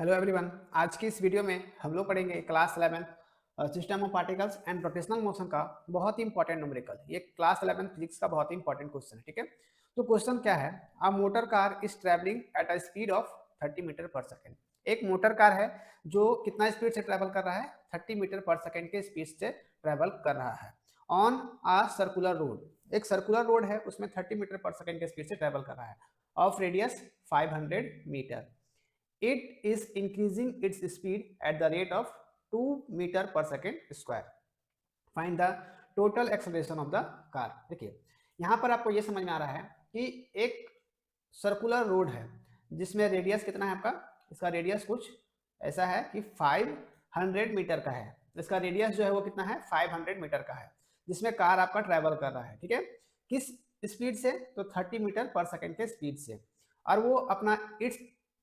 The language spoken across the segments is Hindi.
Hello everyone. आज की इस वीडियो में हम लोग पढ़ेंगे class 11 system of particles and rotational motion का बहुत ही इंपॉर्टेंट न्यूमेरिकल। ये क्लास 11 फिजिक्स का बहुत ही इंपॉर्टेंट क्वेश्चन है। ठीक है, तो क्वेश्चन क्या है? A motor car is travelling at a speed of 30 metre per second. एक मोटर कार है जो कितना स्पीड से ट्रैवल कर रहा है? 30 मीटर पर सेकेंड के स्पीड से ट्रैवल कर रहा है ऑन आ सर्कुलर रोड। एक सर्कुलर रोड है, उसमें 30 मीटर पर सेकेंड के स्पीड से ट्रैवल कर रहा है of radius 500 metre. It is increasing its speed at the rate of 2 meter per second square. Find the total acceleration of the car. देखिए यहाँ पर आपको ये समझ में आ रहा है कि एक सर्कुलर रोड है जिसमें रेडियस कितना है आपका? इसका रेडियस कुछ ऐसा है कि 500 मीटर का है। इसका रेडियस जो है वो कितना है? 500 मीटर का है, जिसमें कार आपका ट्रैवल कर रहा है। ठीक है, किस स्पीड से? तो 30 मीटर पर सेकेंड के स्पीड से। और वो अपना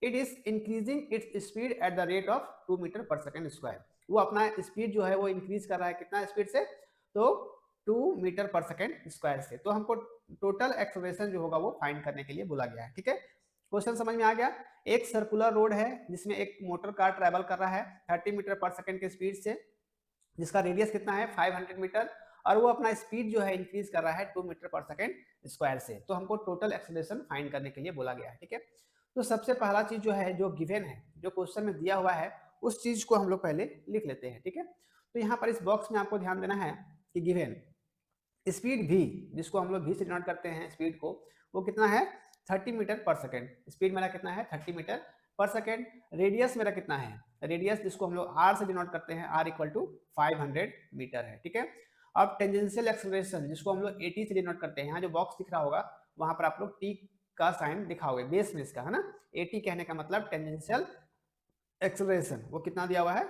it is increasing its speed at the rate of 2 metre per second square. वो अपना स्पीड जो है वो इंक्रीज कर रहा है कितना स्पीड से? तो 2 मीटर पर सेकेंड स्क्वायर से। तो हमको टोटल एक्सेलरेशन जो होगा वो फाइंड करने के लिए बोला गया है। ठीक है, क्वेश्चन समझ में आ गया? एक सर्कुलर रोड है जिसमें एक मोटर कार ट्रेवल कर रहा है 30 मीटर पर सेकेंड के स्पीड से, जिसका रेडियस कितना है? 500 मीटर, और वो अपना स्पीड जो है इंक्रीज कर रहा है 2 मीटर पर सेकेंड स्क्वायर से। तो हमको टोटल एक्सेलरेशन फाइंड करने के लिए बोला गया है। ठीक है, तो सबसे पहला चीज जो है, जो गिवन है, जो क्वेश्चन में दिया हुआ है, उस चीज को हम लोग पहले लिख लेते हैं। ठीक है, तो यहाँ पर इस बॉक्स में आपको ध्यान देना है कि गिवन स्पीड v, जिसको हम लोग v से डिनोट करते हैं स्पीड को, वो कितना है? 30 मीटर पर सेकेंड। स्पीड मेरा कितना है? 30 मीटर पर सेकेंड। रेडियस मेरा कितना है? रेडियस जिसको हम लोग r से डिनोट करते हैं, r इक्वल टू 500 मीटर है। ठीक है, अब टेंजेंशियल एक्सेलरेशन जिसको हम लोग at से डिनोट करते हैं, यहाँ जो बॉक्स दिख रहा होगा वहां पर आप लोग t का साइन दिखाओगे बेस में इसका, है ना। at कहने का मतलब टेंजेंशियल एक्सेलरेशन, वो कितना दिया हुआ है?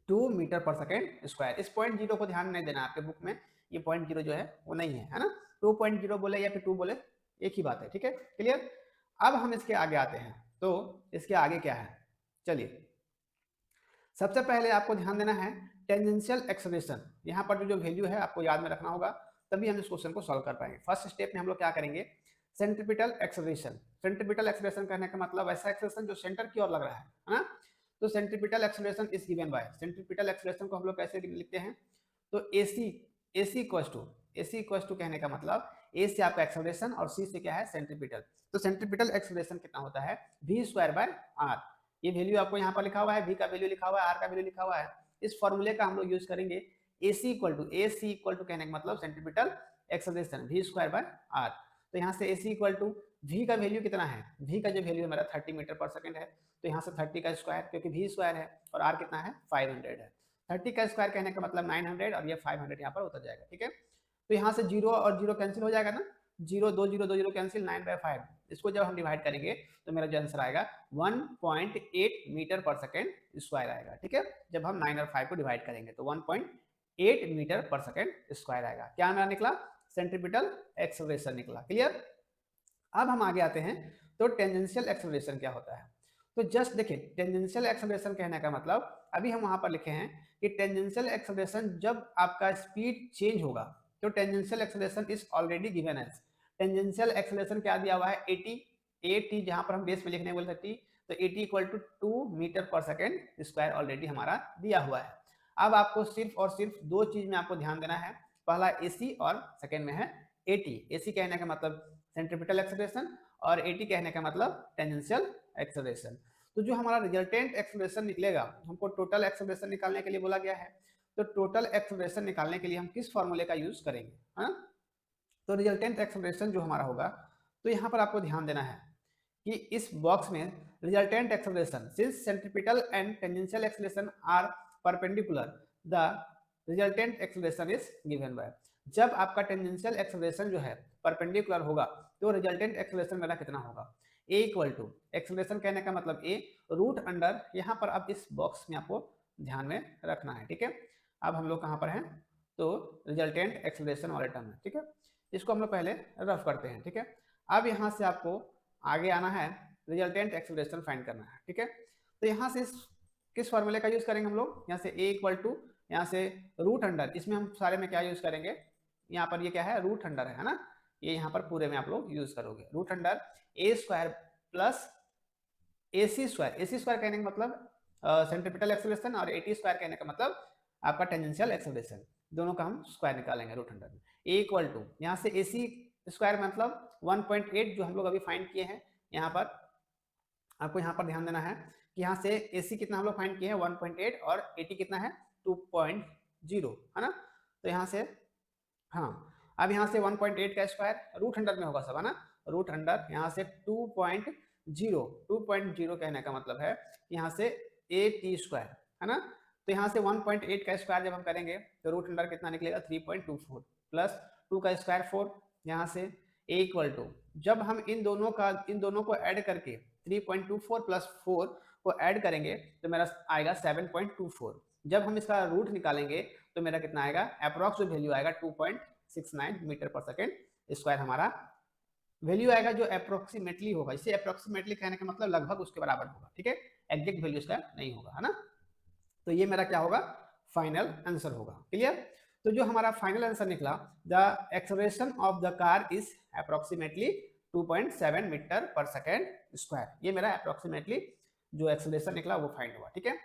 2 मीटर पर सेकेंड स्क्वायर। इस पॉइंट जीरो को ध्यान नहीं देना, आपके बुक में ये पॉइंट जीरो जो है वो नहीं है ना। 2.0 बोले या फिर 2 बोले, एक ही बात है। ठीक है, क्लियर? अब हम इसके आगे आते हैं, तो इसके आगे क्या है? चलिए, सबसे पहले आपको ध्यान देना है टेंजेंशियल एक्सेलरेशन। यहाँ पर जो वैल्यू है आपको याद में रखना होगा, तभी हम इस क्वेश्चन को सॉल्व कर पाएंगे। फर्स्ट स्टेप में हम लोग क्या करेंगे? Centripetal acceleration. सेंट्रीपिटल एक्सेलरेशन कहने का मतलब ऐसा एक्सेलरेशन जो सेंटर की ओर लग रहा है ना। तो centripetal acceleration is given bye, centripetal acceleration को हम लोग कैसे लिखते हैं? तो AC इक्वल्स टू कहने का मतलब ए से आपका एक्सेलरेशन और सी से क्या है? सेंट्रीपिटल। तो सेंट्रीपिटल एक्सेलरेशन कितना होता है? v square by R. ये वैल्यू आपको यहाँ पर लिखा हुआ है, v का वैल्यू लिखा हुआ है, r का वैल्यू लिखा हुआ है। इस फॉर्मूले का हम लोग यूज करेंगे। AC इक्वल टू कहने का मतलब centripetal acceleration v square by R. तो यहाँ से AC इक्वल टू v का वैल्यू कितना है? v का जो वैल्यू है मेरा 30 मीटर पर सेकंड है, तो यहाँ से 30 का स्क्वायर, क्योंकि v स्क्वायर है, और r कितना है? 500 है। 30 का स्क्वायर कहने का मतलब 900, और ये 500 यहाँ पर उतर जाएगा। ठीक है, तो यहाँ से जीरो और जीरो कैंसिल हो जाएगा ना, जीरो दो जीरो कैंसिल, 9/5। इसको जब हम डिवाइड करेंगे तो मेरा जो आंसर आएगा 1.8 मीटर पर सेकेंड स्क्वायर आएगा। ठीक है, जब हम 9 और 5 को डिवाइड करेंगे तो 1.8 मीटर पर सेकेंड स्क्वायर आएगा। क्या मेरा निकला? सेंट्रीपिटल एक्सेलरेशन निकला। क्लियर? अब हम आगे आते हैं, तो टेंजेंशियल एक्सेलरेशन क्या होता है? तो जस्ट देखिए, टेंजेंशियल एक्सेलरेशन कहने का मतलब अभी हम वहां पर लिखे हैं कि टेंजेंशियल एक्सेलरेशन जब आपका स्पीड चेंज होगा, तो tangential acceleration is already given as, tangential acceleration क्या दिया हुआ है? 80 जहां पर हम बेस में लिखने बोल 30, तो 80 equal to 2 metre per second square already हमारा दिया हुआ है। अब आपको सिर्फ और सिर्फ दो चीज में आपको ध्यान देना है, पहला AC और सेकेंड में है AT। AC कहने का मतलब सेंट्रीपिटल एक्सेलरेशन, और AT कहने का मतलब टेंजेंशियल एक्सेलरेशन। तो जो हमारा रिजल्टेंट एक्सेलरेशन निकलेगा, हमको टोटल एक्सेलरेशन निकालने के लिए बोला गया है। तो टोटल एक्सेलरेशन निकालने के लिए हम किस फॉर्मूले का यूज करेंगे? हाँ, तो रिजल्टेंट एक्सेलरेशन जो हमारा होगा, तो यहाँ पर आपको ध्यान देना है कि इस बॉक्स में resultant acceleration, since centripetal and tangential acceleration are perpendicular, the resultant acceleration is given by. जब आपका टेंजेंशियल एक्सेलरेशन जो है परपेंडिकुलर होगा, तो रिजल्टेंट एक्सेलरेशन मेरा कितना होगा? ए इक्वल टू, एक्सेलरेशन कहने का मतलब ए, रूट अंडर, यहाँ पर अब इस बॉक्स में आपको ध्यान में रखना है। ठीक है, अब हम लोग कहाँ पर हैं? तो रिजल्टेंट एक्सेलरेशन वाले टर्म में। ठीक है, इसको हम लोग पहले रफ करते हैं। ठीक है, अब यहाँ से आपको आगे आना है, रिजल्टेंट एक्सेलरेशन फाइंड करना है। ठीक है, तो यहाँ से किस फॉर्मूले का यूज करेंगे हम लोग? यहाँ से ए इक्वल टू, यहाँ से रूट अंडर, इसमें हम सारे में क्या यूज करेंगे? यहाँ पर ये क्या है? रूट अंडर है ना, ये यहाँ पर पूरे में आप लोग यूज करोगे रूट अंडर ए स्क्वायर प्लस AC स्क्वायर कहने का मतलब सेंट्रीपिटल एक्सेलरेशन, और AT स्क्वायर कहने का मतलब आपका टेंजेंशियल एक्सेलरेशन। दोनों का हम स्क्वायर निकालेंगे रूट अंडर में। ए इक्वल टू यहाँ से AC स्क्वायर मतलब 1.8 जो हम लोग अभी फाइंड किए हैं। यहाँ पर आपको यहाँ पर ध्यान देना है कि यहाँ से AC कितना हम लोग फाइंड किए हैं 1.8 और AT कितना है 2.0, है ना। तो यहाँ से हाँ, अब यहाँ से 1.8 का स्क्वायर रूट अंडर में होगा सब, है ना। रूट अंडर यहाँ से 2.0 कहने का मतलब है यहाँ से AT स्क्वायर, है ना। तो यहाँ से 1.8 का स्क्वायर जब हम करेंगे तो रूट अंडर कितना निकलेगा 3.24 प्लस 2 का स्क्वायर 4, यहाँ से A इक्वल टू जब हम इन दोनों को ऐड करके 3.24 प्लस 4 को ऐड करेंगे तो मेरा आएगा 7.24। जब हम इसका रूट निकालेंगे तो मेरा कितना आएगा, अप्रॉक्स जो वैल्यू आएगा 2.69 मीटर पर सेकेंड स्क्वायर हमारा वैल्यू आएगा, जो अप्रोक्सीमेटली होगा। इसे अप्रोक्सीमेटली कहने का मतलब लगभग उसके बराबर होगा, ठीक है, एग्जैक्ट वैल्यू इसका नहीं होगा, है ना। तो ये मेरा क्या होगा, फाइनल आंसर होगा। क्लियर। तो जो हमारा फाइनल आंसर निकला, the acceleration of the car is approximately 2.7 metre per second square. ये मेरा अप्रोक्सीमेटली जो एक्सेलरेशन निकला वो फाइंड हुआ, ठीक है।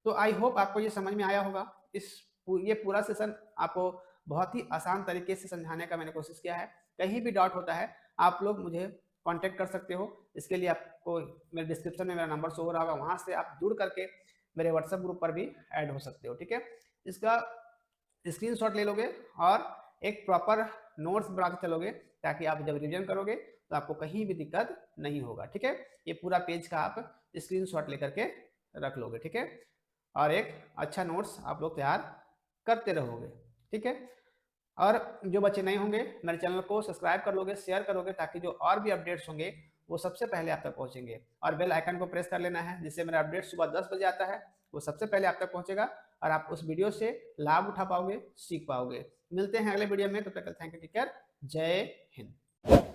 तो आई होप आपको ये समझ में आया होगा। ये पूरा सेशन आपको बहुत ही आसान तरीके से समझाने का मैंने कोशिश किया है। कहीं भी डाउट होता है आप लोग मुझे कांटेक्ट कर सकते हो। इसके लिए आपको मेरे डिस्क्रिप्शन में मेरा नंबर शो हो रहा होगा, वहां से आप जुड़ करके मेरे व्हाट्सएप ग्रुप पर भी ऐड हो सकते हो, ठीक है। इसका स्क्रीनशॉट ले लोगे और एक प्रॉपर नोट्स बना के चलोगे, ताकि आप जब रिवीजन करोगे तो आपको कहीं भी दिक्कत नहीं होगा, ठीक है। ये पूरा पेज का आप स्क्रीनशॉट लेकर के रख लोगे, ठीक है, और एक अच्छा नोट्स आप लोग तैयार करते रहोगे, ठीक है। और जो बच्चे नए होंगे मेरे चैनल को सब्सक्राइब कर लोगे, शेयर करोगे, ताकि जो और भी अपडेट्स होंगे वो सबसे पहले आप तक पहुंचेंगे। और बेल आइकन को प्रेस कर लेना है, जिससे मेरा अपडेट सुबह 10 बजे आता है, वो सबसे पहले आप तक पहुंचेगा और आप उस वीडियो से लाभ उठा पाओगे, सीख पाओगे। मिलते हैं अगले वीडियो में, तब तक थैंक यू, टेक केयर, जय हिंद।